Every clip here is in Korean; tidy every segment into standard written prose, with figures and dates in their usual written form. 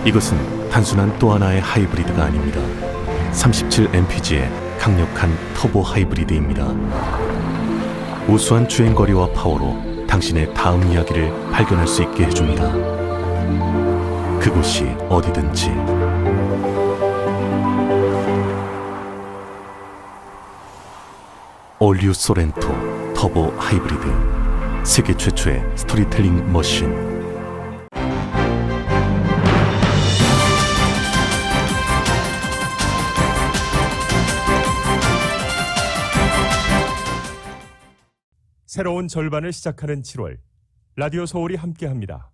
이것은 단순한 또 하나의 하이브리드가 아닙니다. 37mpg의 강력한 터보 하이브리드입니다. 우수한 주행거리와 파워로 당신의 다음 이야기를 발견할 수 있게 해줍니다. 그곳이 어디든지. 올류 소렌토 터보 하이브리드, 세계 최초의 스토리텔링 머신. 새로운 절반을 시작하는 7월, 라디오 서울이 함께합니다.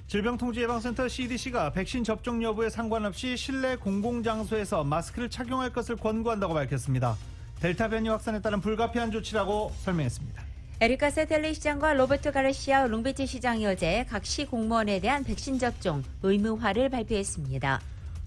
질병통제예방센터 CDC가 백신 접종 여부에 상관없이 실내 공공장소에서 마스크를 착용할 것을 권고한다고 밝혔습니다. 델타 변이 확산에 따른 불가피한 조치라고 설명했습니다. 에리카 세텔리 시장과 로베르토 가르시아 롱비치 시장이 어제 각 시 공무원에 대한 백신 접종 의무화를 발표했습니다.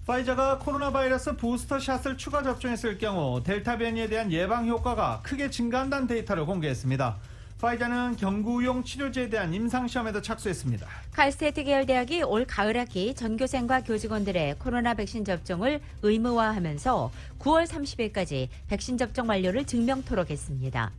파이저가 코로나 바이러스 부스터샷을 추가 접종했을 경우 델타 변이에 대한 예방 효과가 크게 증가한다는 데이터를 공개했습니다. 파이저는 경구용 치료제에 대한 임상시험에도 착수했습니다. 칼스테이트 계열 대학이 올 가을 학기 전교생과 교직원들의 코로나 백신 접종을 의무화하면서 9월 30일까지 백신 접종 완료를 증명토록 했습니다.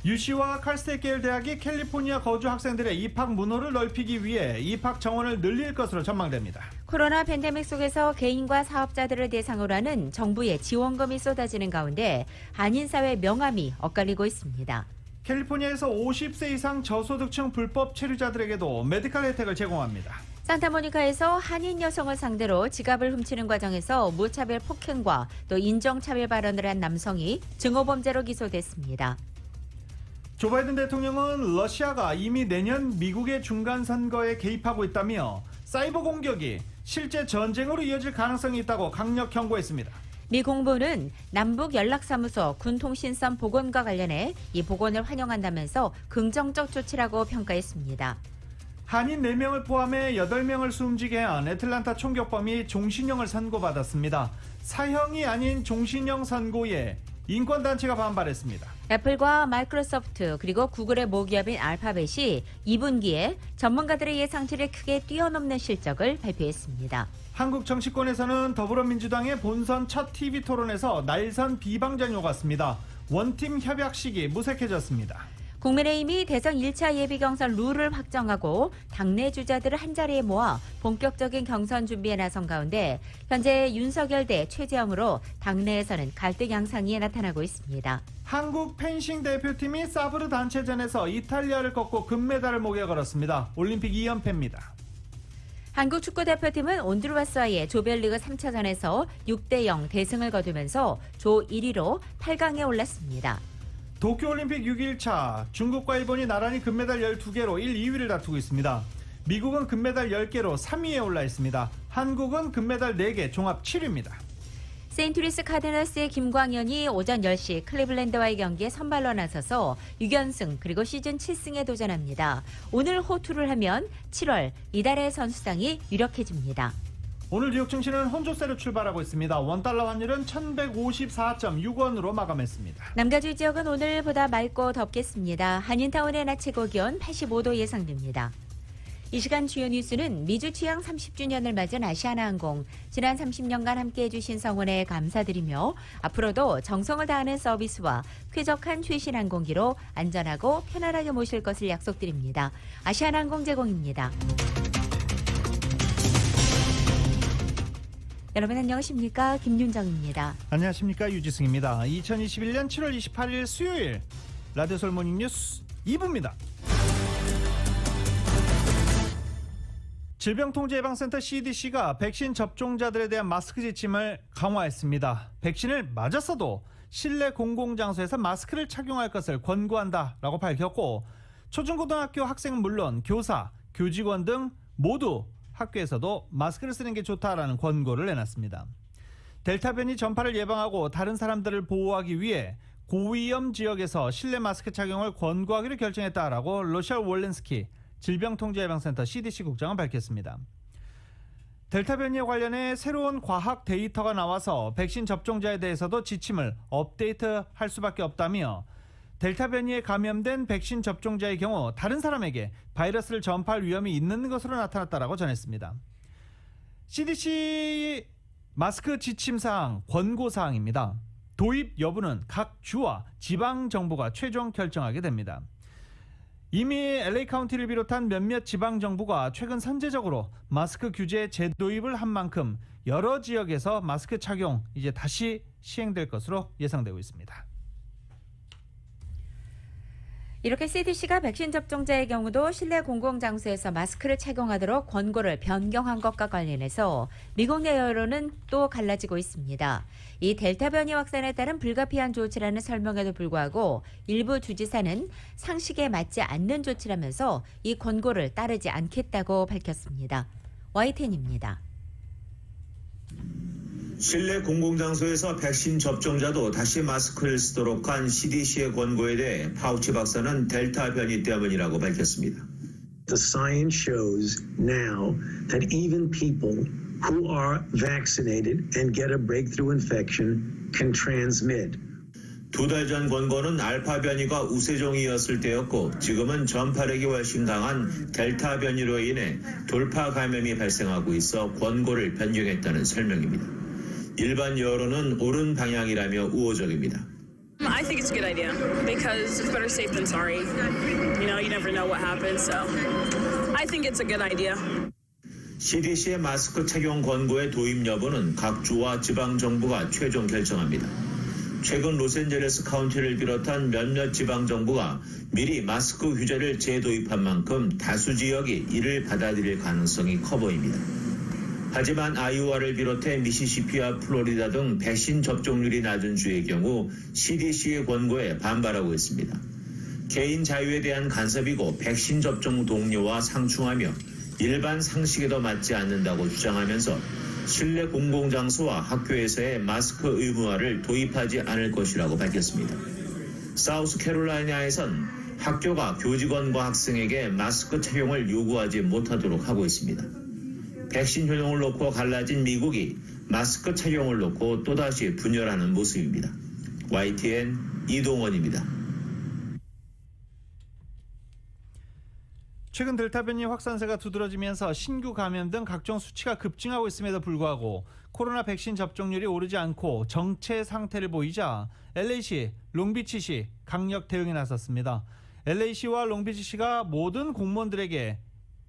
UC와 칼스테이트 계열 대학이 캘리포니아 거주 학생들의 입학 문호를 넓히기 위해 입학 정원을 늘릴 것으로 전망됩니다. 코로나 팬데믹 속에서 개인과 사업자들을 대상으로 하는 정부의 지원금이 쏟아지는 가운데 한인사회 명암이 엇갈리고 있습니다. 캘리포니아에서 50세 이상 저소득층 불법 체류자들에게도 메디컬 혜택을 제공합니다. 산타모니카에서 한인 여성을 상대로 지갑을 훔치는 과정에서 무차별 폭행과 또 인종차별 발언을 한 남성이 증오범죄로 기소됐습니다. 조 바이든 대통령은 러시아가 이미 내년 미국의 중간선거에 개입하고 있다며 사이버 공격이 실제 전쟁으로 이어질 가능성이 있다고 강력 경고했습니다. 미 공보는 남북 연락사무소 군통신선 복원과 관련해 이 복원을 환영한다면서 긍정적 조치라고 평가했습니다. 한인 4명을 포함해 8명을 숨지게 한 애틀란타 총격범이 종신형을 선고받았습니다. 사형이 아닌 종신형 선고에 인권단체가 반발했습니다. 애플과 마이크로소프트 그리고 구글의 모기업인 알파벳이 2분기에 전문가들의 예상치를 크게 뛰어넘는 실적을 발표했습니다. 한국 정치권에서는 더불어민주당의 본선 첫 TV 토론에서 날선 비방전이 오갔습니다. 원팀 협약 시기 무색해졌습니다. 국민의힘이 대선 1차 예비경선 룰을 확정하고 당내 주자들을 한자리에 모아 본격적인 경선 준비에 나선 가운데 현재 윤석열 대 최재형으로 당내에서는 갈등 양상이 나타나고 있습니다. 한국 펜싱 대표팀이 사브르 단체전에서 이탈리아를 꺾고 금메달을 목에 걸었습니다. 올림픽 2연패입니다. 한국 축구대표팀은 온두라스와의 조별리그 3차전에서 6대0 대승을 거두면서 조 1위로 8강에 올랐습니다. 도쿄올림픽 6일차 중국과 일본이 나란히 금메달 12개로 1, 2위를 다투고 있습니다. 미국은 금메달 10개로 3위에 올라 있습니다. 한국은 금메달 4개 종합 7위입니다. 세인트루이스 카디널스의 김광현이 오전 10시 클리블랜드와의 경기에 선발로 나서서 6연승 그리고 시즌 7승에 도전합니다. 오늘 호투를 하면 7월 이달의 선수상이 유력해집니다. 오늘 뉴욕 증시는 혼조세로 출발하고 있습니다. 원달러 환율은 1154.6원으로 마감했습니다. 남가주 지역은 오늘보다 맑고 덥겠습니다. 한인타운의 낮 최고 기온 85도 예상됩니다. 이 시간 주요 뉴스는 미주 취양 30주년을 맞은 아시아나항공, 지난 30년간 함께해 주신 성원에 감사드리며 앞으로도 정성을 다하는 서비스와 쾌적한 최신 항공기로 안전하고 편안하게 모실 것을 약속드립니다. 아시아나항공 제공입니다. 여러분 안녕하십니까? 김윤정입니다. 안녕하십니까? 유지승입니다. 2021년 7월 28일 수요일 라디오 서울 모닝뉴스 2부입니다. 질병통제예방센터 CDC가 백신 접종자들에 대한 마스크 지침을 강화했습니다. 백신을 맞았어도 실내 공공장소에서 마스크를 착용할 것을 권고한다라고 밝혔고, 초중고등학교 학생은 물론 교사, 교직원 등 모두 학교에서도 마스크를 쓰는 게 좋다라는 권고를 내놨습니다. 델타 변이 전파를 예방하고 다른 사람들을 보호하기 위해 고위험 지역에서 실내 마스크 착용을 권고하기로 결정했다라고 로셜 월렌스키 질병통제예방센터 CDC 국장은 밝혔습니다. 델타 변이에 관련해 새로운 과학 데이터가 나와서 백신 접종자에 대해서도 지침을 업데이트할 수밖에 없다며 델타 변이에 감염된 백신 접종자의 경우 다른 사람에게 바이러스를 전파할 위험이 있는 것으로 나타났다라고 전했습니다. CDC 마스크 지침사항, 권고사항입니다. 도입 여부는 각 주와 지방정부가 최종 결정하게 됩니다. 이미 LA 카운티를 비롯한 몇몇 지방정부가 최근 선제적으로 마스크 규제 재도입을 한 만큼 여러 지역에서 마스크 착용 이제 다시 시행될 것으로 예상되고 있습니다. 이렇게 CDC가 백신 접종자의 경우도 실내 공공장소에서 마스크를 착용하도록 권고를 변경한 것과 관련해서 미국 내 여론은 또 갈라지고 있습니다. 이 델타 변이 확산에 따른 불가피한 조치라는 설명에도 불구하고 일부 주지사는 상식에 맞지 않는 조치라면서 이 권고를 따르지 않겠다고 밝혔습니다. YTN입니다. 실내 공공장소에서 백신 접종자도 다시 마스크를 쓰도록 한 CDC의 권고에 대해 파우치 박사는 델타 변이 때문이라고 밝혔습니다. The science shows now that even people who are vaccinated and get a breakthrough infection can transmit. 2달 전 권고는 알파 변이가 우세종이었을 때였고 지금은 전파력이 훨씬 강한 델타 변이로 인해 돌파 감염이 발생하고 있어 권고를 변경했다는 설명입니다. 일반 여론은 옳은 방향이라며 우호적입니다. I think it's a good idea because it's better safe than sorry. You never know what happens, so I think it's a good idea. CDC의 마스크 착용 권고의 도입 여부는 각 주와 지방 정부가 최종 결정합니다. 최근 로스앤젤레스 카운티를 비롯한 몇몇 지방 정부가 미리 마스크 규제를 재도입한 만큼 다수 지역이 이를 받아들일 가능성이 커 보입니다. 하지만 아이오와를 비롯해 미시시피와 플로리다 등 백신 접종률이 낮은 주의 경우 CDC의 권고에 반발하고 있습니다. 개인 자유에 대한 간섭이고 백신 접종 동료와 상충하며 일반 상식에도 맞지 않는다고 주장하면서 실내 공공장소와 학교에서의 마스크 의무화를 도입하지 않을 것이라고 밝혔습니다. 사우스캐롤라이나에선 학교가 교직원과 학생에게 마스크 착용을 요구하지 못하도록 하고 있습니다. 백신 효용을 놓고 갈라진 미국이 마스크 착용을 놓고 또다시 분열하는 모습입니다. YTN 이동원입니다. 최근 델타 변이 확산세가 두드러지면서 신규 감염 등 각종 수치가 급증하고 있음에도 불구하고 코로나 백신 접종률이 오르지 않고 정체 상태를 보이자 LA시, 롱비치시 강력 대응에 나섰습니다. LA시와 롱비치시가 모든 공무원들에게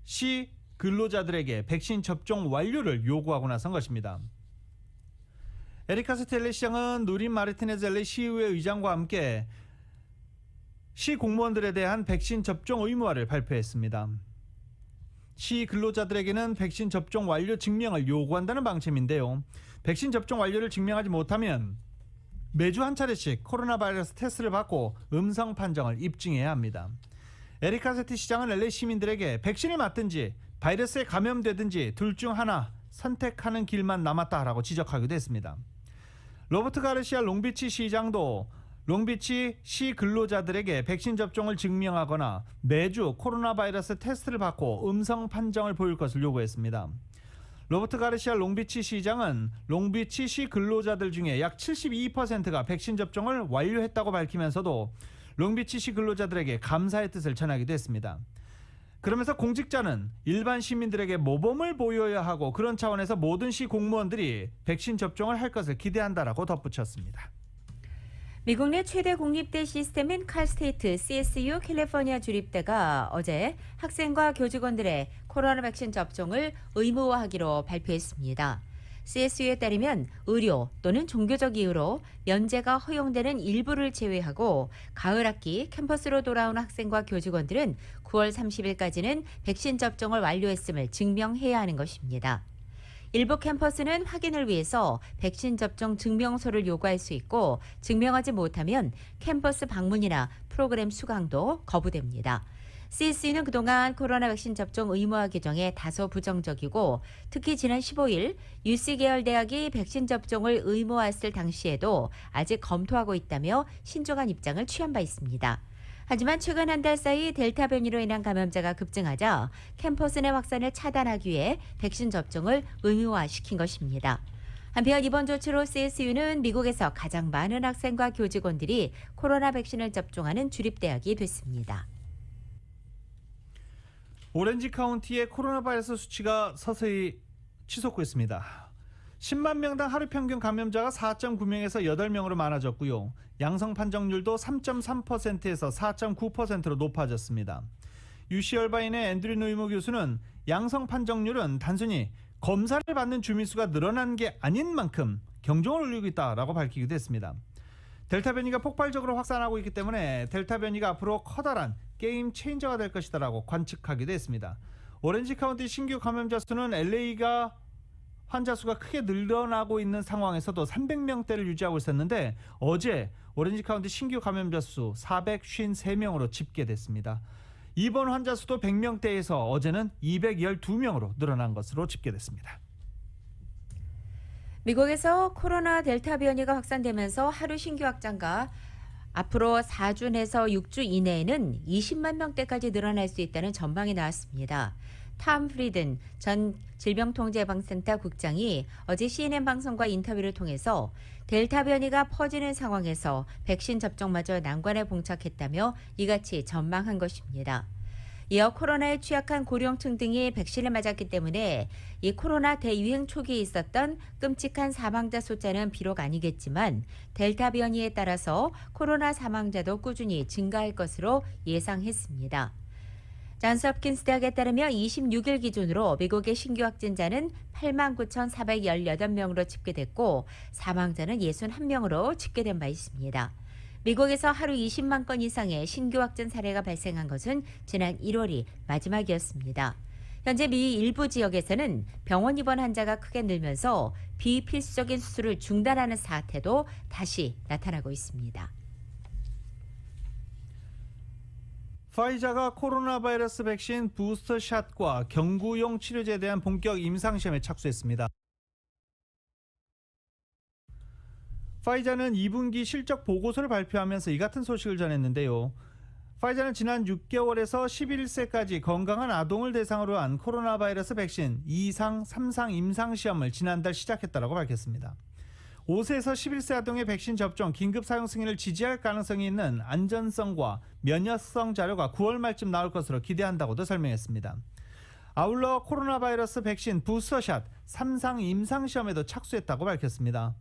시 근로자들에게 백신 접종 완료를 요구하고 나선 것입니다. 에리카 스텔레 시장은 누린 마르티네즈 LA 시의회 의장과 함께 시 공무원들에 대한 백신 접종 의무화를 발표했습니다. 시 근로자들에게는 백신 접종 완료 증명을 요구한다는 방침인데요. 백신 접종 완료를 증명하지 못하면 매주 한 차례씩 코로나 바이러스 테스트를 받고 음성 판정을 입증해야 합니다. 에리카 세티 시장은 LA 시민들에게 백신을 맞든지 바이러스에 감염되든지 둘 중 하나 선택하는 길만 남았다라고 지적하기도 했습니다. 로버트 가르시아 롱비치 시장도 롱비치 시 근로자들에게 백신 접종을 증명하거나 매주 코로나 바이러스 테스트를 받고 음성 판정을 보일 것을 요구했습니다. 로버트 가르시아 롱비치 시장은 롱비치 시 근로자들 중에 약 72%가 백신 접종을 완료했다고 밝히면서도 롱비치 시 근로자들에게 감사의 뜻을 전하기도 했습니다. 그러면서 공직자는 일반 시민들에게 모범을 보여야 하고 그런 차원에서 모든 시 공무원들이 백신 접종을 할 것을 기대한다라고 덧붙였습니다. 미국 내 최대 공립대 시스템인 칼스테이트 CSU 캘리포니아 주립대가 어제 학생과 교직원들의 코로나 백신 접종을 의무화하기로 발표했습니다. CSU에 따르면 의료 또는 종교적 이유로 면제가 허용되는 일부를 제외하고 가을 학기 캠퍼스로 돌아온 학생과 교직원들은 9월 30일까지는 백신 접종을 완료했음을 증명해야 하는 것입니다. 일부 캠퍼스는 확인을 위해서 백신 접종 증명서를 요구할 수 있고 증명하지 못하면 캠퍼스 방문이나 프로그램 수강도 거부됩니다. CSU는 그동안 코로나 백신 접종 의무화 규정에 다소 부정적이고 특히 지난 15일 UC 계열 대학이 백신 접종을 의무화했을 당시에도 아직 검토하고 있다며 신중한 입장을 취한 바 있습니다. 하지만 최근 한 달 사이 델타 변이로 인한 감염자가 급증하자 캠퍼스 내 확산을 차단하기 위해 백신 접종을 의무화시킨 것입니다. 한편 이번 조치로 CSU는 미국에서 가장 많은 학생과 교직원들이 코로나 백신을 접종하는 주립대학이 됐습니다. 오렌지 카운티의 코로나 바이러스 수치가 서서히 치솟고 있습니다. 10만 명당 하루 평균 감염자가 4.9명에서 8명으로 많아졌고요. 양성 판정률도 3.3%에서 4.9%로 높아졌습니다. UC 얼바인의 앤드류 노이모 교수는 양성 판정률은 단순히 검사를 받는 주민 수가 늘어난 게 아닌 만큼 경종을 울리고 있다라고 밝히기도 했습니다. 델타 변이가 폭발적으로 확산하고 있기 때문에 델타 변이가 앞으로 커다란 게임 체인저가 될 것이다라고 관측하기도 했습니다. 오렌지 카운티 신규 감염자 수는 LA가 환자 수가 크게 늘어나고 있는 상황에서도 300명대를 유지하고 있었는데 어제 오렌지 카운티 신규 감염자 수 453명으로 집계됐습니다. 입원 환자 수도 100명대에서 어제는 212명으로 늘어난 것으로 집계됐습니다. 미국에서 코로나 델타 변이가 확산되면서 하루 신규 확진자가 앞으로 4주 내서 6주 이내에는 20만 명대까지 늘어날 수 있다는 전망이 나왔습니다. 탐 프리든 전 질병통제예방센터 국장이 어제 CNN 방송과 인터뷰를 통해서 델타 변이가 퍼지는 상황에서 백신 접종마저 난관에 봉착했다며 이같이 전망한 것입니다. 이어 코로나에 취약한 고령층 등이 백신을 맞았기 때문에 이 코로나 대유행 초기에 있었던 끔찍한 사망자 숫자는 비록 아니겠지만 델타 변이에 따라서 코로나 사망자도 꾸준히 증가할 것으로 예상했습니다. 존스홉킨스 대학에 따르면 26일 기준으로 미국의 신규 확진자는 89,418명으로 집계됐고 사망자는 61명으로 집계된 바 있습니다. 미국에서 하루 20만 건 이상의 신규 확진 사례가 발생한 것은 지난 1월이 마지막이었습니다. 현재 미 일부 지역에서는 병원 입원 환자가 크게 늘면서 비필수적인 수술을 중단하는 사태도 다시 나타나고 있습니다. 파이자가 코로나 바이러스 백신 부스터샷과 경구용 치료제에 대한 본격 임상시험에 착수했습니다. 파이자는 2분기 실적 보고서를 발표하면서 이 같은 소식을 전했는데요. 파이자는 지난 6개월에서 11세까지 건강한 아동을 대상으로 한 코로나 바이러스 백신 2상, 3상 임상시험을 지난달 시작했다고 밝혔습니다. 5세에서 11세 아동의 백신 접종 긴급 사용 승인을 지지할 가능성이 있는 안전성과 면역성 자료가 9월 말쯤 나올 것으로 기대한다고도 설명했습니다. 아울러 코로나 바이러스 백신 부스터샷 3상 임상시험에도 착수했다고 밝혔습니다.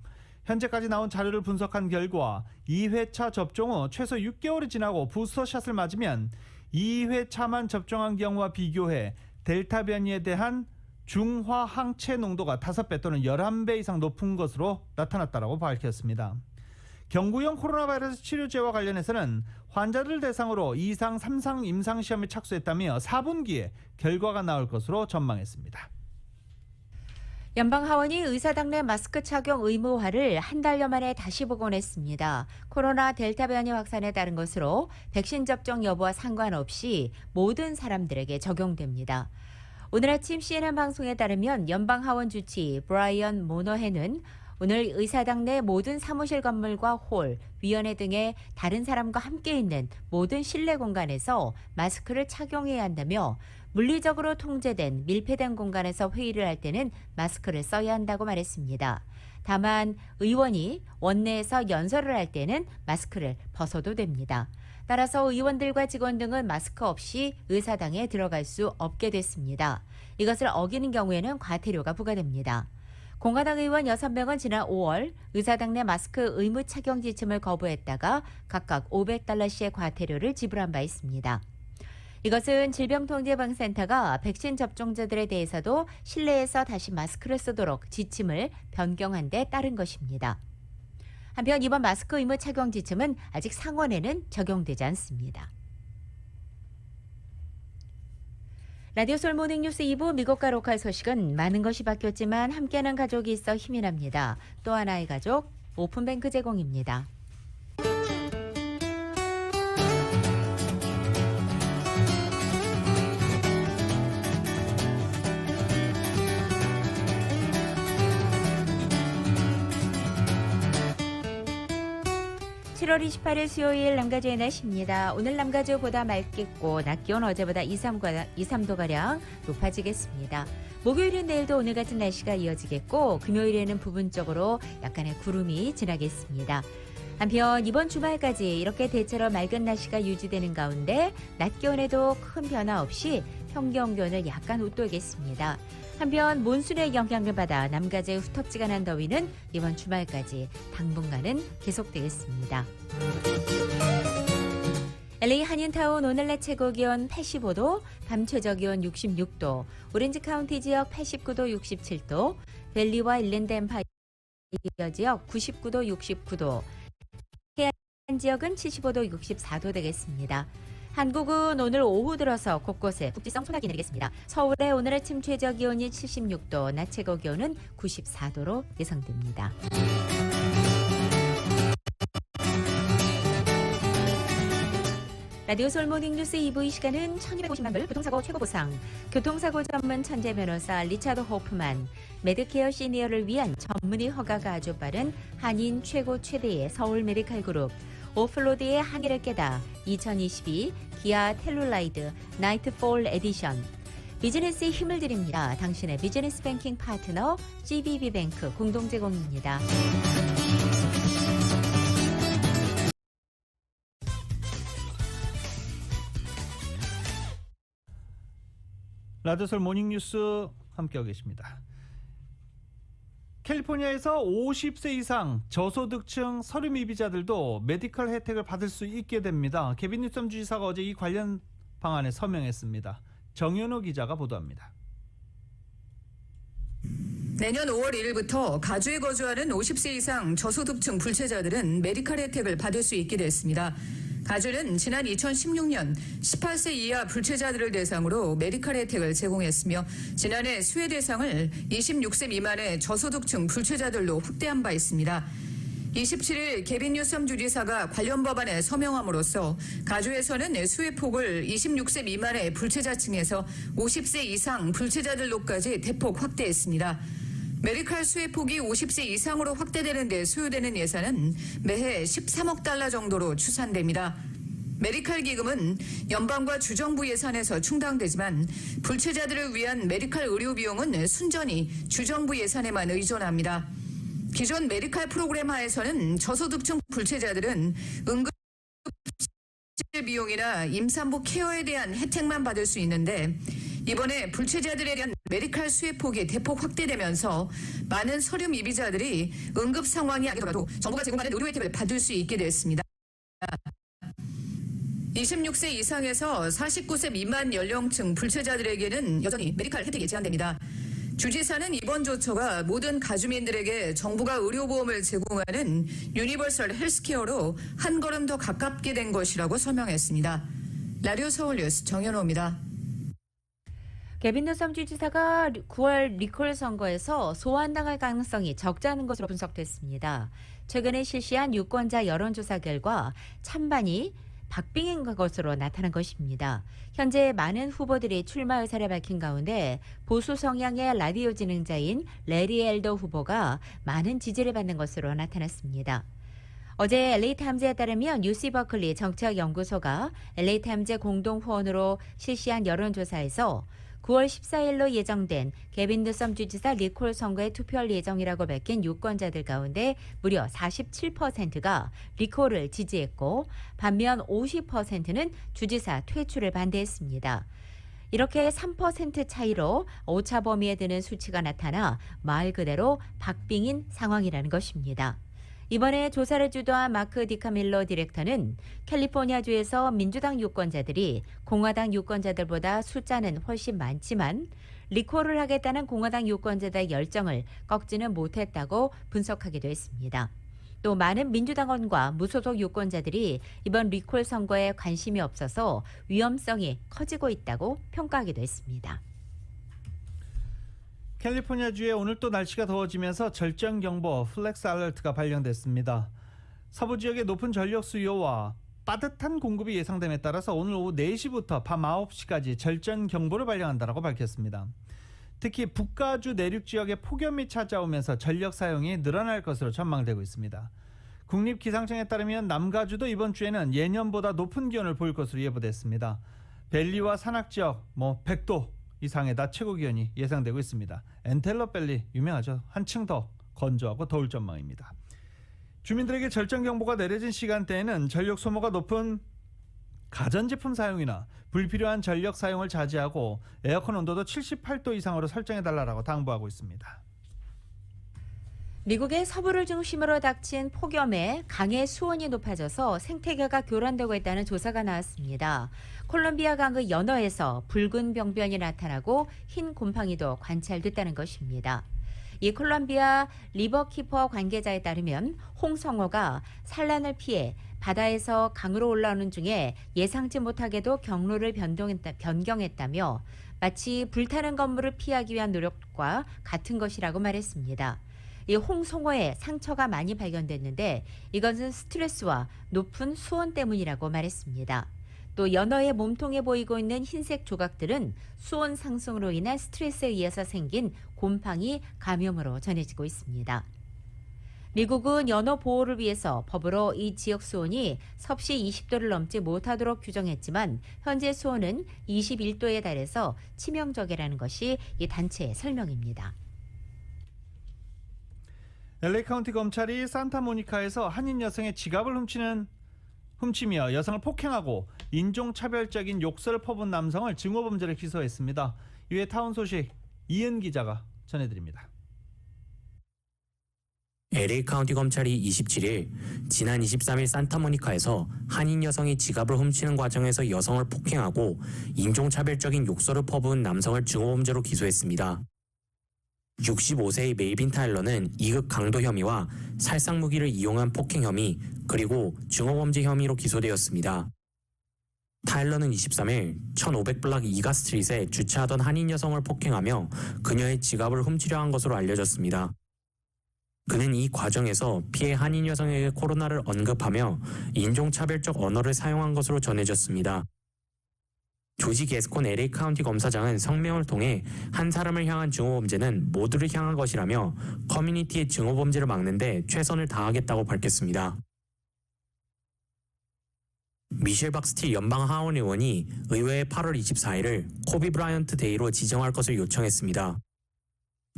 현재까지 나온 자료를 분석한 결과 2회차 접종 후 최소 6개월이 지나고 부스터샷을 맞으면 2회차만 접종한 경우와 비교해 델타 변이에 대한 중화 항체 농도가 5배 또는 11배 이상 높은 것으로 나타났다고 밝혔습니다. 경구용 코로나 바이러스 치료제와 관련해서는 환자들 대상으로 2상, 3상 임상시험에 착수했다며 4분기에 결과가 나올 것으로 전망했습니다. 연방하원이 의사당 내 마스크 착용 의무화를 한 달여 만에 다시 복원했습니다. 코로나 델타 변이 확산에 따른 것으로 백신 접종 여부와 상관없이 모든 사람들에게 적용됩니다. 오늘 아침 CNN 방송에 따르면 연방하원 주치 브라이언 모너헤는 오늘 의사당 내 모든 사무실 건물과 홀, 위원회 등의 다른 사람과 함께 있는 모든 실내 공간에서 마스크를 착용해야 한다며 물리적으로 통제된 밀폐된 공간에서 회의를 할 때는 마스크를 써야 한다고 말했습니다. 다만 의원이 원내에서 연설을 할 때는 마스크를 벗어도 됩니다. 따라서 의원들과 직원 등은 마스크 없이 의사당에 들어갈 수 없게 됐습니다. 이것을 어기는 경우에는 과태료가 부과됩니다. 공화당 의원 6명은 지난 5월 의사당 내 마스크 의무 착용 지침을 거부했다가 각각 $500의 과태료를 지불한 바 있습니다. 이것은 질병통제예방센터가 백신 접종자들에 대해서도 실내에서 다시 마스크를 쓰도록 지침을 변경한 데 따른 것입니다. 한편 이번 마스크 의무 착용 지침은 아직 상원에는 적용되지 않습니다. 라디오 솔 모닝 뉴스 2부 미국과 로컬 소식은 많은 것이 바뀌었지만 함께하는 가족이 있어 힘이 납니다. 또 하나의 가족 오픈뱅크 제공입니다. 7월 28일 수요일 남가주의 날씨입니다. 오늘 남가주보다 맑겠고 낮 기온 어제보다 2~3도가량 높아지겠습니다. 목요일은 내일도 오늘 같은 날씨가 이어지겠고 금요일에는 부분적으로 약간의 구름이 지나겠습니다. 한편 이번 주말까지 이렇게 대체로 맑은 날씨가 유지되는 가운데 낮 기온에도 큰 변화 없이 평균 기온을 약간 웃돌겠습니다. 한편 몬순의 영향을 받아 남가주의 후텁지근한 더위는 이번 주말까지 당분간은 계속되겠습니다. LA 한인타운 오늘 낮 최고 기온 85도, 밤 최저 기온 66도, 오렌지 카운티 지역 89도, 67도, 밸리와 일랜드 엠파이어 지역 99도, 69도, 해안 지역은 75도, 64도 되겠습니다. 한국은 오늘 오후 들어서 곳곳에 국지성 소나기 내리겠습니다. 서울의 오늘 아침 최저 기온이 76도, 낮 최고 기온은 94도로 예상됩니다. 라디오 서울 모닝 뉴스 2부 이 시간은 1250만 불 교통사고 최고 보상, 교통사고 전문 천재 변호사 리차드 호프만, 메드케어 시니어를 위한 전문의 허가가 아주 빠른 한인 최고 최대의 서울 메디칼 그룹, 오플로드의 항해를 깨다 2022 기아 텔룰라이드 나이트폴 에디션, 비즈니스에 힘을 드립니다. 당신의 비즈니스 뱅킹 파트너 GBB뱅크 공동 제공입니다. 라디오솔 모닝뉴스 함께하고 계십니다. 캘리포니아에서 50세 이상 저소득층 서류 미비자들도 메디컬 혜택을 받을 수 있게 됩니다. 케빈 뉴섬 주지사가 어제 이 관련 방안에 서명했습니다. 정현호 기자가 보도합니다. 내년 5월 1일부터 가주에 거주하는 50세 이상 저소득층 불체자들은 메디컬 혜택을 받을 수 있게 됐습니다. 가주는 지난 2016년 18세 이하 불체자들을 대상으로 메디컬 혜택을 제공했으며 지난해 수혜 대상을 26세 미만의 저소득층 불체자들로 확대한 바 있습니다. 27일 케빈 뉴섬 주지사가 관련 법안에 서명함으로써 가주에서는 수혜폭을 26세 미만의 불체자층에서 50세 이상 불체자들로까지 대폭 확대했습니다. 메디칼 수혜폭이 50세 이상으로 확대되는 데 소요되는 예산은 매해 13억 달러 정도로 추산됩니다. 메디칼 기금은 연방과 주정부 예산에서 충당되지만 불체자들을 위한 메디칼 의료 비용은 순전히 주정부 예산에만 의존합니다. 기존 메디칼 프로그램 하에서는 저소득층 불체자들은 응급실 비용이나 임산부 케어에 대한 혜택만 받을 수 있는데 이번에 불체자들에 대한 메디칼 수혜폭이 대폭 확대되면서 많은 서류 미비자들이 응급 상황이 아니더라도 정부가 제공하는 의료 혜택을 받을 수 있게 됐습니다. 26세 이상에서 49세 미만 연령층 불체자들에게는 여전히 메디칼 혜택이 제한됩니다. 주지사는 이번 조처가 모든 가주민들에게 정부가 의료보험을 제공하는 유니버설 헬스케어로 한 걸음 더 가깝게 된 것이라고 설명했습니다. 라디오 서울 뉴스 정현호입니다. 케빈 뉴섬 주지사가 9월 리콜 선거에서 소환당할 가능성이 적지 않은 것으로 분석됐습니다. 최근에 실시한 유권자 여론조사 결과 찬반이 박빙인 것으로 나타난 것입니다. 현재 많은 후보들이 출마 의사를 밝힌 가운데 보수 성향의 라디오 진행자인 레리 엘더 후보가 많은 지지를 받는 것으로 나타났습니다. 어제 LA타임즈에 따르면 UC 버클리 정책연구소가 LA타임즈 공동 후원으로 실시한 여론조사에서 9월 14일로 예정된 케빈 뉴섬 주지사 리콜 선거에 투표할 예정이라고 밝힌 유권자들 가운데 무려 47%가 리콜을 지지했고 반면 50%는 주지사 퇴출을 반대했습니다. 이렇게 3% 차이로 오차 범위에 드는 수치가 나타나 말 그대로 박빙인 상황이라는 것입니다. 이번에 조사를 주도한 마크 디카밀로 디렉터는 캘리포니아주에서 민주당 유권자들이 공화당 유권자들보다 숫자는 훨씬 많지만 리콜을 하겠다는 공화당 유권자들의 열정을 꺾지는 못했다고 분석하기도 했습니다. 또 많은 민주당원과 무소속 유권자들이 이번 리콜 선거에 관심이 없어서 위험성이 커지고 있다고 평가하기도 했습니다. 캘리포니아주에 오늘 또 날씨가 더워지면서 절정경보 플렉스 알러트가 발령됐습니다. 서부 지역의 높은 전력 수요와 빠듯한 공급이 예상됨에 따라서 오늘 오후 4시부터 밤 9시까지 절정경보를 발령한다고 밝혔습니다. 특히 북가주 내륙 지역에 폭염이 찾아오면서 전력 사용이 늘어날 것으로 전망되고 있습니다. 국립기상청에 따르면 남가주도 이번 주에는 예년보다 높은 기온을 보일 것으로 예보됐습니다. 벨리와 산악지역 100도 이상의 낮 최고 기온이 예상되고 있습니다. 엔텔러밸리 유명하죠. 한층 더 건조하고 더울 전망입니다. 주민들에게 절정경보가 내려진 시간대에는 전력 소모가 높은 가전제품 사용이나 불필요한 전력 사용을 자제하고 에어컨 온도도 78도 이상으로 설정해달라고 당부하고 있습니다. 미국의 서부를 중심으로 닥친 폭염에 강의 수온이 높아져서 생태계가 교란되고 있다는 조사가 나왔습니다. 콜롬비아 강의 연어에서 붉은 병변이 나타나고 흰 곰팡이도 관찰됐다는 것입니다. 이 콜롬비아 리버키퍼 관계자에 따르면 홍성어가 산란을 피해 바다에서 강으로 올라오는 중에 예상치 못하게도 경로를 변경했다며 마치 불타는 건물을 피하기 위한 노력과 같은 것이라고 말했습니다. 이 홍성어에 상처가 많이 발견됐는데 이것은 스트레스와 높은 수온 때문이라고 말했습니다. 또 연어의 몸통에 보이고 있는 흰색 조각들은 수온 상승으로 인한 스트레스에 의해서 생긴 곰팡이 감염으로 전해지고 있습니다. 미국은 연어 보호를 위해서 법으로 이 지역 수온이 섭씨 20도를 넘지 못하도록 규정했지만 현재 수온은 21도에 달해서 치명적이라는 것이 이 단체의 설명입니다. LA 카운티 검찰이 산타모니카에서 한인 여성의 지갑을 훔치며 여성을 폭행하고 인종차별적인 욕설을 퍼부은 남성을 증오범죄로 기소했습니다. 이외 타운 소식 이은 기자가 전해드립니다. LA 카운티 검찰이 27일 지난 23일 산타모니카에서 한인 여성이 지갑을 훔치는 과정에서 여성을 폭행하고 인종차별적인 욕설을 퍼부은 남성을 증오범죄로 기소했습니다. 65세의 멜빈 타일러는 2급 강도 혐의와 살상 무기를 이용한 폭행 혐의 그리고 증오범죄 혐의로 기소되었습니다. 타일러는 23일 1500블락 이가 스트릿에 주차하던 한인 여성을 폭행하며 그녀의 지갑을 훔치려 한 것으로 알려졌습니다. 그는 이 과정에서 피해 한인 여성에게 코로나를 언급하며 인종차별적 언어를 사용한 것으로 전해졌습니다. 조지 게스콘 LA 카운티 검사장은 성명을 통해 한 사람을 향한 증오범죄는 모두를 향한 것이라며 커뮤니티의 증오범죄를 막는 데 최선을 다하겠다고 밝혔습니다. 미셸 박스틸 연방 하원 의원이 의회에 8월 24일을 코비 브라이언트 데이로 지정할 것을 요청했습니다.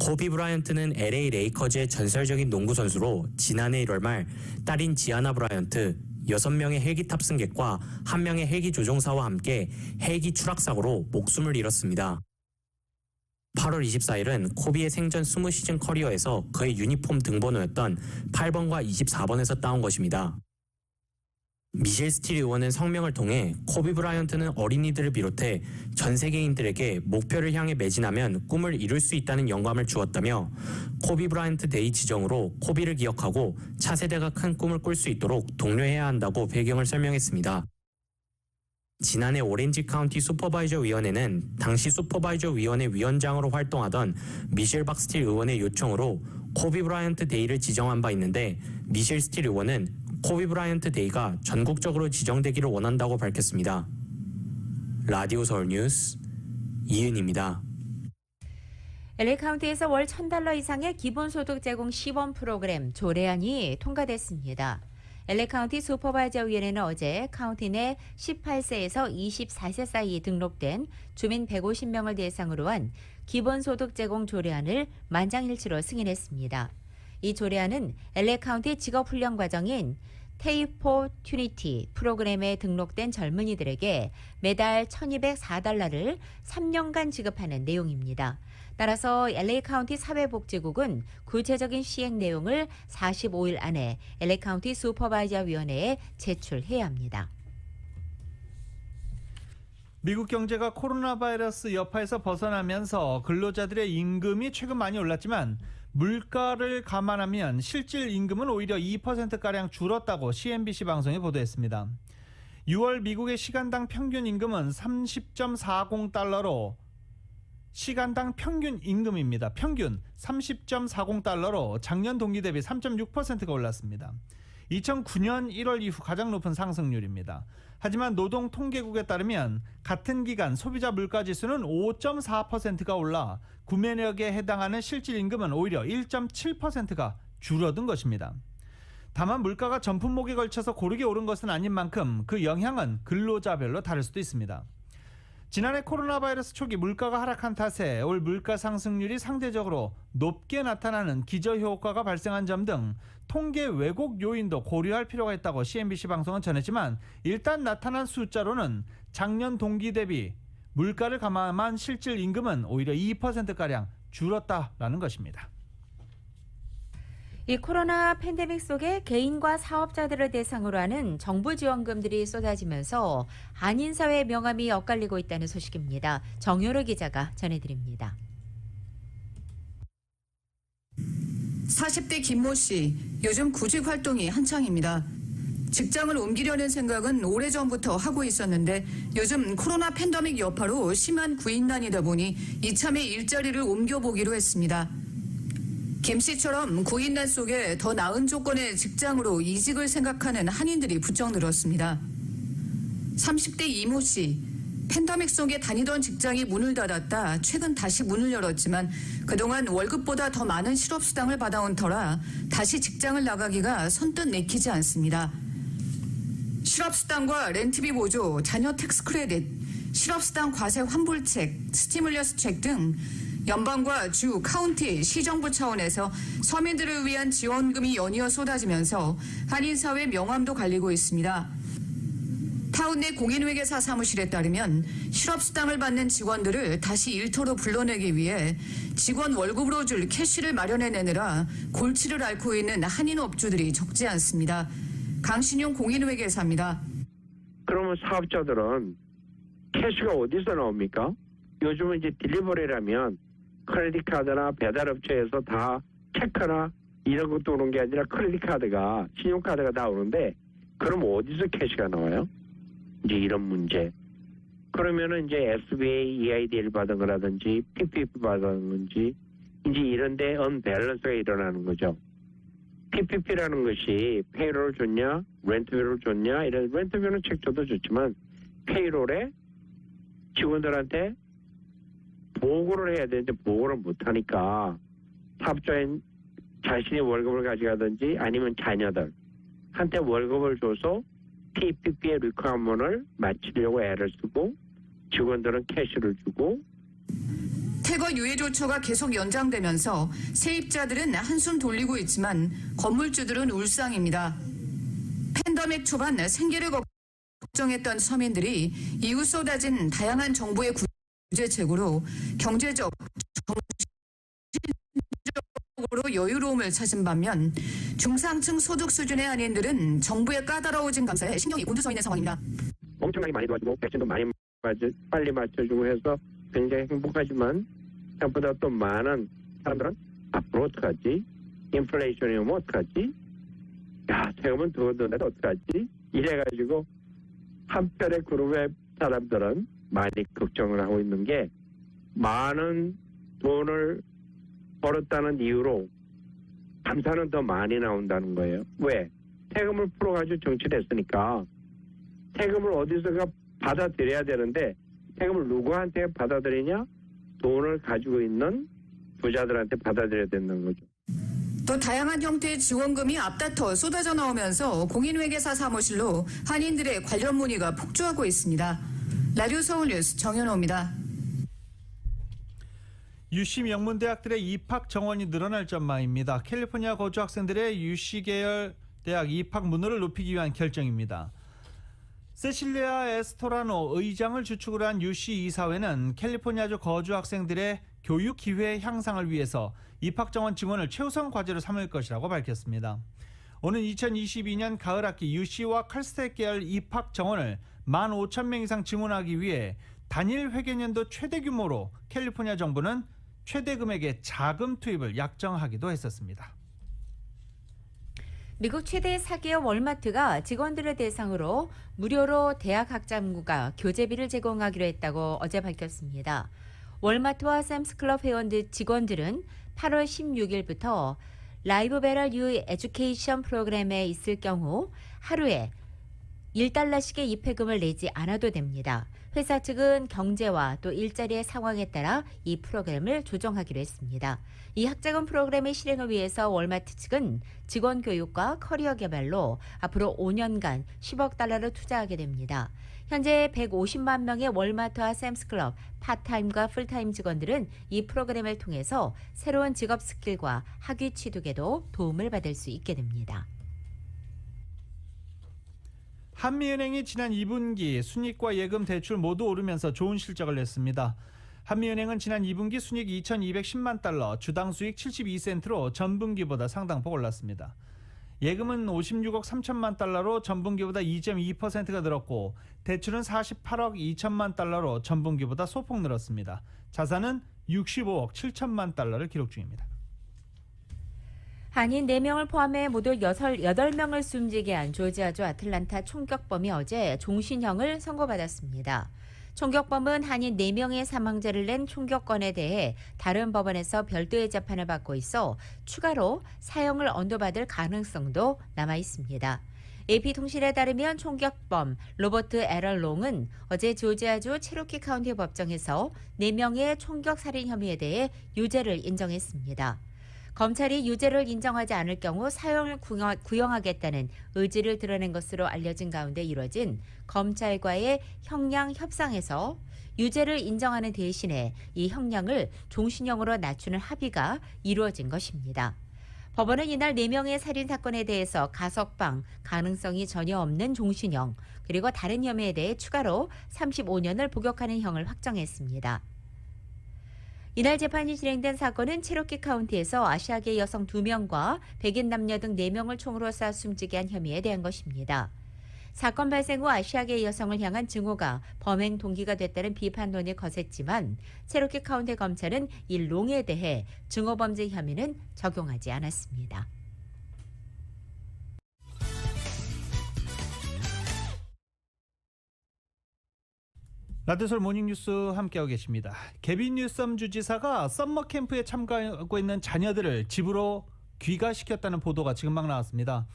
코비 브라이언트는 LA 레이커즈의 전설적인 농구 선수로 지난해 1월 말 딸인 지아나 브라이언트, 6명의 헬기 탑승객과 1명의 헬기 조종사와 함께 헬기 추락사고로 목숨을 잃었습니다. 8월 24일은 코비의 생전 20시즌 커리어에서 그의 유니폼 등번호였던 8번과 24번에서 따온 것입니다. 미셸 스틸 의원은 성명을 통해 코비 브라이언트는 어린이들을 비롯해 전 세계인들에게 목표를 향해 매진하면 꿈을 이룰 수 있다는 영감을 주었다며 코비 브라이언트 데이 지정으로 코비를 기억하고 차세대가 큰 꿈을 꿀 수 있도록 독려해야 한다고 배경을 설명했습니다. 지난해 오렌지 카운티 슈퍼바이저 위원회는 당시 슈퍼바이저 위원회 위원장으로 활동하던 미셸 박스틸 의원의 요청으로 코비 브라이언트 데이를 지정한 바 있는데 미셸 스틸 의원은 코비 브라이언트 데이가 전국적으로 지정되기를 원한다고 밝혔습니다. 라디오 서울 뉴스 이은입니다. LA 카운티에서 월 $1,000 이상의 기본소득 제공 시범 프로그램 조례안이 통과됐습니다. LA 카운티 슈퍼바이저 위원회는 어제 카운티 내 18세에서 24세 사이에 등록된 주민 150명을 대상으로 한 기본소득 제공 조례안을 만장일치로 승인했습니다. 이 조례안은 LA 카운티 직업훈련 과정인 테이포튜니티 프로그램에 등록된 젊은이들에게 매달 $1,204를 3년간 지급하는 내용입니다. 따라서 LA 카운티 사회복지국은 구체적인 시행 내용을 45일 안에 LA 카운티 슈퍼바이저 위원회에 제출해야 합니다. 미국 경제가 코로나 바이러스 여파에서 벗어나면서 근로자들의 임금이 최근 많이 올랐지만 물가를 감안하면 실질 임금은 오히려 2%가량 줄었다고 CNBC 방송이 보도했습니다. 6월 미국의 시간당 평균 임금은 30.40달러로 시간당 평균 임금입니다. 평균 30.40달러로 작년 동기 대비 3.6%가 올랐습니다. 2009년 1월 이후 가장 높은 상승률입니다. 하지만 노동통계국에 따르면 같은 기간 소비자 물가지수는 5.4%가 올라 구매력에 해당하는 실질 임금은 오히려 1.7%가 줄어든 것입니다. 다만 물가가 전품목에 걸쳐서 고르게 오른 것은 아닌 만큼 그 영향은 근로자별로 다를 수도 있습니다. 지난해 코로나 바이러스 초기 물가가 하락한 탓에 올 물가 상승률이 상대적으로 높게 나타나는 기저효과가 발생한 점 등 통계 왜곡 요인도 고려할 필요가 있다고 CNBC 방송은 전했지만 일단 나타난 숫자로는 작년 동기 대비 물가를 감안한 실질 임금은 오히려 2%가량 줄었다라는 것입니다. 이 코로나 팬데믹 속에 개인과 사업자들을 대상으로 하는 정부 지원금들이 쏟아지면서 한인사회 명암이 엇갈리고 있다는 소식입니다. 정효로 기자가 전해드립니다. 40대 김모 씨, 요즘 구직 활동이 한창입니다. 직장을 옮기려는 생각은 오래전부터 하고 있었는데 요즘 코로나 팬데믹 여파로 심한 구인난이다 보니 이참에 일자리를 옮겨보기로 했습니다. 김 씨처럼 구인난 속에 더 나은 조건의 직장으로 이직을 생각하는 한인들이 부쩍 늘었습니다. 30대 이모 씨, 팬데믹 속에 다니던 직장이 문을 닫았다 최근 다시 문을 열었지만 그동안 월급보다 더 많은 실업수당을 받아온 터라 다시 직장을 나가기가 선뜻 내키지 않습니다. 실업수당과 렌트비 보조, 자녀 텍스 크레딧, 실업수당 과세 환불책, 스티뮬러스 책 등 연방과 주, 카운티, 시정부 차원에서 서민들을 위한 지원금이 연이어 쏟아지면서 한인사회 명암도 갈리고 있습니다. 타운 내 공인회계사 사무실에 따르면 실업수당을 받는 직원들을 다시 일터로 불러내기 위해 직원 월급으로 줄 캐시를 마련해내느라 골치를 앓고 있는 한인 업주들이 적지 않습니다. 강신용 공인회계사입니다. 그러면 사업자들은 캐시가 어디서 나옵니까? 요즘은 이제 딜리버리라면 크레딧 카드나 배달업체에서 다 체크나 이런 것도 오는 게 아니라 크레딧 카드가 신용카드가 다 오는데 그럼 어디서 캐시가 나와요? 이제 이런 문제. 그러면은 이제 SBA EIDL 받은 거라든지 PPP 받은 건지 이제 이런데 언밸런스가 일어나는 거죠. PPP라는 것이 페이롤을 줬냐, 렌트비를 줬냐, 이런 렌트비는 책조도 좋지만 페이롤에 직원들한테 보고를 해야 되는데 보고를 못하니까 사업자인 자신이 월급을 가져가든지 아니면 자녀들 한테 월급을 줘서 PPP의 리퀘어먼트를 마치려고 애를 쓰고 직원들은 캐시를 주고 퇴거 유예 조처가 계속 연장되면서 세입자들은 한숨 돌리고 있지만 건물주들은 울상입니다. 팬데믹 초반 생계를 걱정했던 서민들이 이후 쏟아진 다양한 정부의 구제책으로 경제적, 정신적으로 여유로움을 찾은 반면 중상층 소득 수준의 한인들은 정부의 까다로워진 감사에 신경이 곤두서 있는 상황입니다. 엄청나게 많이 도와주고 백신도 빨리 맞춰주고 해서 굉장히 행복하지만 생각보다 또 많은 사람들은 앞으로 어떡하지? 인플레이션이 오면 어떡하지? 야, 세금은 더 넣는데 어떡하지? 이래가지고 한편의 그룹의 사람들은 많이 걱정을 하고 있는 게 많은 돈을 벌었다는 이유로 감사는 더 많이 나온다는 거예요. 왜? 세금을 풀어가지고 정치를 했으니까 세금을 어디서가 받아들여야 되는데 세금을 누구한테 받아들이냐? 돈을 가지고 있는 부자들한테 받아들여야 된다는 거죠. 또 다양한 형태의 지원금이 앞다퉈 쏟아져 나오면서 공인회계사 사무실로 한인들의 관련 문의가 폭주하고 있습니다. 라디오 서울뉴스 정현호입니다. UC 명문대학들의 입학 정원이 늘어날 전망입니다. 캘리포니아 거주 학생들의 UC 계열 대학 입학 문호를 높이기 위한 결정입니다. 세실리아 에스토라노 의장을 주축으로 한 UC 이사회는 캘리포니아주 거주 학생들의 교육 기회 향상을 위해서 입학 정원 증원을 최우선 과제로 삼을 것이라고 밝혔습니다. 오는 2022년 가을 학기 UC와 칼스텍 계열 입학 정원을 15,000명 이상 증원하기 위해 단일 회계년도 최대 규모로 캘리포니아 정부는 최대 금액의 자금 투입을 약정하기도 했었습니다. 미국 최대 사기업 월마트가 직원들을 대상으로 무료로 대학 학자금과 교재비를 제공하기로 했다고 어제 밝혔습니다. 월마트와 샘스클럽 회원 직원들은 8월 16일부터 라이브 배럴 유 에듀케이션 프로그램에 있을 경우 하루에 $1씩의 입회금을 내지 않아도 됩니다. 회사 측은 경제와 또 일자리의 상황에 따라 이 프로그램을 조정하기로 했습니다. 이 학자금 프로그램의 실행을 위해서 월마트 측은 직원 교육과 커리어 개발로 앞으로 5년간 $10억 투자하게 됩니다. 현재 150만 명의 월마트와 샘스클럽 파타임과 풀타임 직원들은 이 프로그램을 통해서 새로운 직업 스킬과 학위 취득에도 도움을 받을 수 있게 됩니다. 한미은행이 지난 2분기 순이익과 예금 대출 모두 오르면서 좋은 실적을 냈습니다. 한미은행은 지난 2분기 순이익 2,210만 달러, 주당 수익 72센트로 전분기보다 상당폭 올랐습니다. 예금은 56억 3천만 달러로 전분기보다 2.2%가 늘었고 대출은 48억 2천만 달러로 전분기보다 소폭 늘었습니다. 자산은 65억 7천만 달러를 기록 중입니다. 한인 4명을 포함해 모두 8명을 숨지게 한 조지아주 아틀란타 총격범이 어제 종신형을 선고받았습니다. 총격범은 한인 4명의 사망자를 낸 총격건에 대해 다른 법원에서 별도의 재판을 받고 있어 추가로 사형을 언도받을 가능성도 남아 있습니다. AP통신에 따르면 총격범 로버트 에럴 롱은 어제 조지아주 체로키 카운티 법정에서 4명의 총격 살인 혐의에 대해 유죄를 인정했습니다. 검찰이 유죄를 인정하지 않을 경우 사형을 구형하겠다는 의지를 드러낸 것으로 알려진 가운데 이뤄진 검찰과의 형량 협상에서 유죄를 인정하는 대신에 이 형량을 종신형으로 낮추는 합의가 이루어진 것입니다. 법원은 이날 4명의 살인 사건에 대해서 가석방 가능성이 전혀 없는 종신형, 그리고 다른 혐의에 대해 추가로 35년을 복역하는 형을 확정했습니다. 이날 재판이 진행된 사건은 체로키 카운티에서 아시아계 여성 2명과 백인 남녀 등 4명을 총으로 쏴 숨지게 한 혐의에 대한 것입니다. 사건 발생 후 아시아계 여성을 향한 증오가 범행 동기가 됐다는 비판론이 거셌지만 체로키 카운티 검찰은 이 롱에 대해 증오범죄 혐의는 적용하지 않았습니다. 라디오솔 모닝뉴스 함께하고 계십니다. 게빈 뉴섬 주지사가 썸머 캠프에 참가하고 있는 자녀들을 집으로 귀가시켰다는 보도가 지금 막 나왔습니다.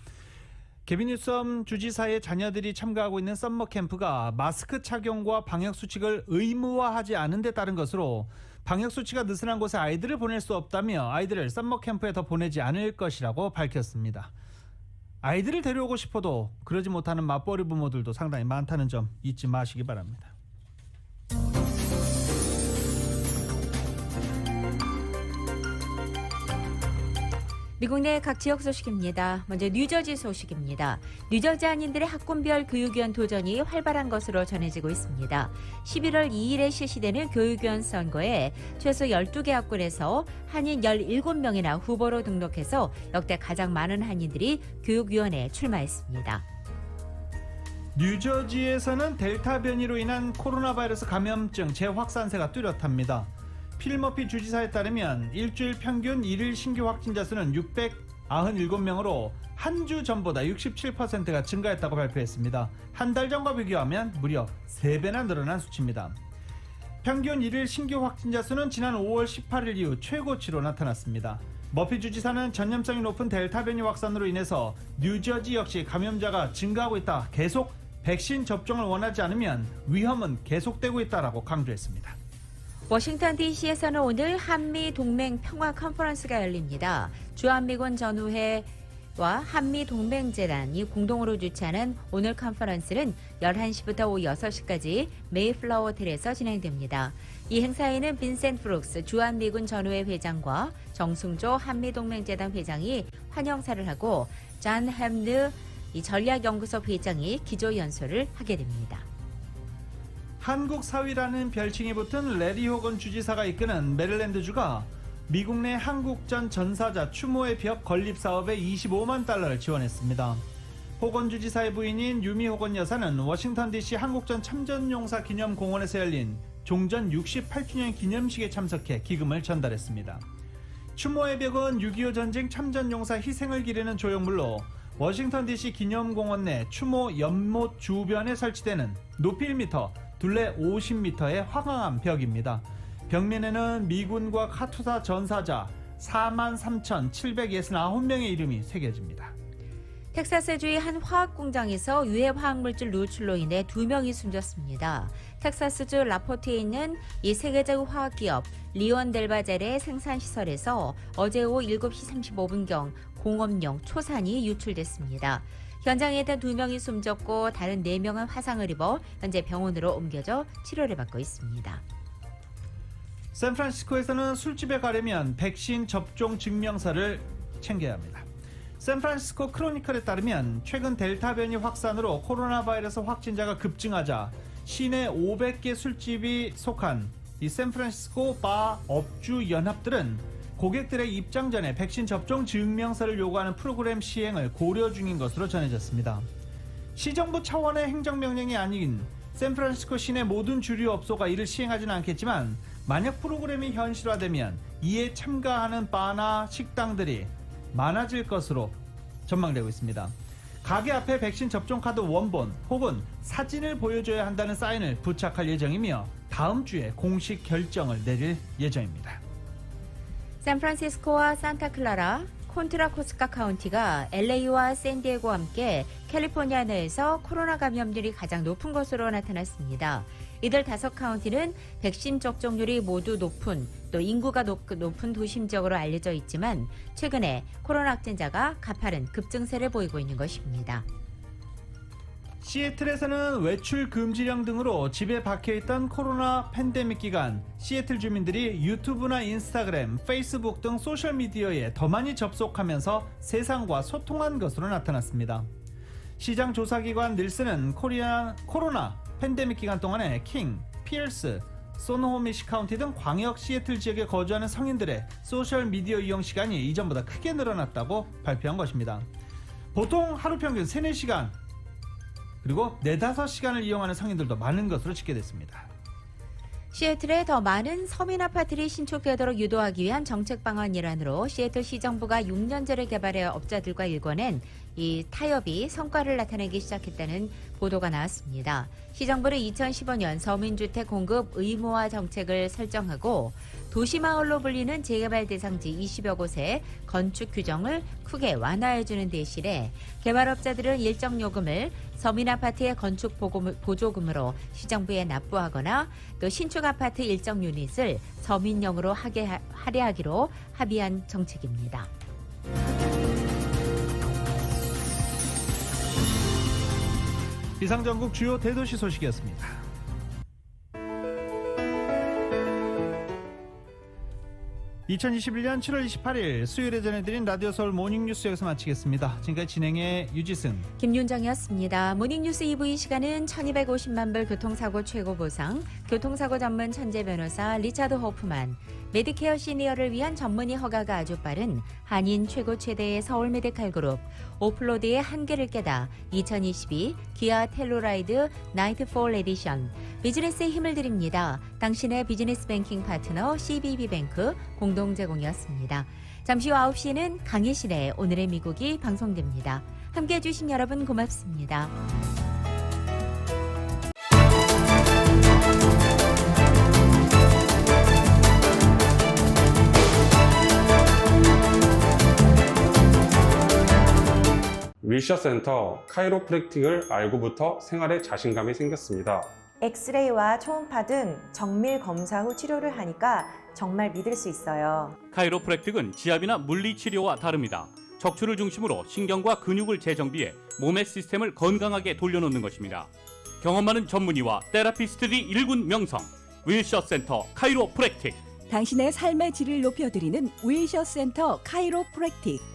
게빈 뉴섬 주지사의 자녀들이 참가하고 있는 썸머 캠프가 마스크 착용과 방역 수칙을 의무화하지 않은 데 따른 것으로 방역 수칙가 느슨한 곳에 아이들을 보낼 수 없다며 아이들을 썸머 캠프에 더 보내지 않을 것이라고 밝혔습니다. 아이들을 데려오고 싶어도 그러지 못하는 맞벌이 부모들도 상당히 많다는 점 잊지 마시기 바랍니다. 미국 내 각 지역 소식입니다. 먼저 뉴저지 소식입니다. 뉴저지 한인들의 학군별 교육위원 도전이 활발한 것으로 전해지고 있습니다. 11월 2일에 실시되는 교육위원 선거에 최소 12개 학군에서 한인 17명이나 후보로 등록해서 역대 가장 많은 한인들이 교육위원회에 출마했습니다. 뉴저지에서는 델타 변이로 인한 코로나 바이러스 감염증 재확산세가 뚜렷합니다. 필 머피 주지사에 따르면 일주일 평균 1일 신규 확진자 수는 697명으로 한 주 전보다 67%가 증가했다고 발표했습니다. 한 달 전과 비교하면 무려 3배나 늘어난 수치입니다. 평균 1일 신규 확진자 수는 지난 5월 18일 이후 최고치로 나타났습니다. 머피 주지사는 전염성이 높은 델타 변이 확산으로 인해서 뉴저지 역시 감염자가 증가하고 있다. 계속 백신 접종을 원하지 않으면 위험은 계속되고 있다라고 강조했습니다. 워싱턴 DC에서는 오늘 한미 동맹 평화 컨퍼런스가 열립니다. 주한미군 전우회와 한미동맹재단이 공동으로 주최하는 오늘 컨퍼런스는 11시부터 오후 6시까지 메이플라워 호텔에서 진행됩니다. 이 행사에는 빈센트 브룩스 주한미군 전우회 회장과 정승조 한미동맹재단 회장이 환영사를 하고 잔 햄드 전략연구소 회장이 기조연설을 하게 됩니다. 한국 사위라는 별칭이 붙은 레리 호건 주지사가 이끄는 메릴랜드주가 미국 내 한국전 전사자 추모의 벽 건립 사업에 25만 달러를 지원했습니다. 호건 주지사의 부인인 유미 호건 여사는 워싱턴 DC 한국전 참전용사 기념공원에서 열린 종전 68주년 기념식에 참석해 기금을 전달했습니다. 추모의 벽은 6.25 전쟁 참전용사 희생을 기리는 조형물로 워싱턴 DC 기념공원 내 추모 연못 주변에 설치되는 높이 1m, 둘레 50m의 화강암 벽입니다. 벽면에는 미군과 카투사 전사자 43,769명의 이름이 새겨집니다. 텍사스주의 한 화학 공장에서 유해 화학물질 노출로 인해 2명이 숨졌습니다. 텍사스주 라포트에 있는 이 세계적 화학기업 리온델바젤의 생산시설에서 어제 오후 7시 35분경 공업용 초산이 유출됐습니다. 현장에 있던 2명이 숨졌고 다른 4명은 화상을 입어 현재 병원으로 옮겨져 치료를 받고 있습니다. 샌프란시스코에서는 술집에 가려면 백신 접종 증명서를 챙겨야 합니다. 샌프란시스코 크로니컬에 따르면 최근 델타 변이 확산으로 코로나 바이러스 확진자가 급증하자 시내 500개 술집이 속한 이 샌프란시스코 바 업주 연합들은 고객들의 입장 전에 백신 접종 증명서를 요구하는 프로그램 시행을 고려 중인 것으로 전해졌습니다. 시정부 차원의 행정명령이 아닌 샌프란시스코 시내 모든 주류 업소가 이를 시행하지는 않겠지만 만약 프로그램이 현실화되면 이에 참가하는 바나 식당들이 많아질 것으로 전망되고 있습니다. 가게 앞에 백신 접종 카드 원본 혹은 사진을 보여줘야 한다는 사인을 부착할 예정이며 다음 주에 공식 결정을 내릴 예정입니다. 샌프란시스코와 산타클라라, 콘트라코스카 카운티가 LA와 샌디에고와 함께 캘리포니아 내에서 코로나 감염률이 가장 높은 것으로 나타났습니다. 이들 5카운티는 백신 접종률이 모두 높은 또 인구가 높은 도심 지역으로 알려져 있지만 최근에 코로나 확진자가 가파른 급증세를 보이고 있는 것입니다. 시애틀에서는 외출 금지령 등으로 집에 박혀있던 코로나 팬데믹 기간 시애틀 주민들이 유튜브나 인스타그램, 페이스북 등 소셜미디어에 더 많이 접속하면서 세상과 소통한 것으로 나타났습니다. 시장 조사기관 닐슨은 코로나 팬데믹 기간 동안에 킹, 피어스, 소노호미시 카운티 등 광역 시애틀 지역에 거주하는 성인들의 소셜미디어 이용 시간이 이전보다 크게 늘어났다고 발표한 것입니다. 보통 하루 평균 3-4시간 그리고 4-5시간을 이용하는 성인들도 많은 것으로 집계됐습니다. 시애틀에 더 많은 서민 아파트를 신축되도록 유도하기 위한 정책 방안 일환으로 시애틀 시정부가 6년 전에 개발해 업자들과 일궈낸 이 타협이 성과를 나타내기 시작했다는 보도가 나왔습니다. 시정부는 2015년 서민주택 공급 의무화 정책을 설정하고 도시마을로 불리는 재개발 대상지 20여 곳에 건축 규정을 크게 완화해주는 대신에 개발업자들은 일정 요금을 서민 아파트의 건축 보조금으로 시정부에 납부하거나 또 신축 아파트 일정 유닛을 서민용으로 할애하기로 합의한 정책입니다. 이상 전국 주요 대도시 소식이었습니다. (2021년 7월 28일) 수요일에 전해드린 라디오 서울 모닝뉴스 여기서 마치겠습니다. 지금까지 진행의 유지승, 김윤정이었습니다. 모닝뉴스 2부 이 시간은 1250만 불 교통사고 최고 보상, 교통사고 전문 천재 변호사 리차드 호프만, 메디케어 시니어를 위한 전문의 허가가 아주 빠른 한인 최고 최대의 서울 메디칼 그룹, 오플로드의 한계를 깨다 2022 기아 텔로라이드 나이트폴 에디션, 비즈니스에 힘을 드립니다. 당신의 비즈니스 뱅킹 파트너 CBB뱅크 공동 제공이었습니다. 잠시 후 9시에는 강희실의 오늘의 미국이 방송됩니다. 함께해 주신 여러분 고맙습니다. 윌셔 센터 카이로프랙틱을 알고부터 생활에 자신감이 생겼습니다. 엑스레이와 초음파 등 정밀 검사 후 치료를 하니까 정말 믿을 수 있어요. 카이로프랙틱은 지압이나 물리치료와 다릅니다. 척추를 중심으로 신경과 근육을 재정비해 몸의 시스템을 건강하게 돌려놓는 것입니다. 경험 많은 전문의와 테라피스트들이 일군 명성, 윌셔 센터 카이로프랙틱. 당신의 삶의 질을 높여드리는 윌셔 센터 카이로프랙틱.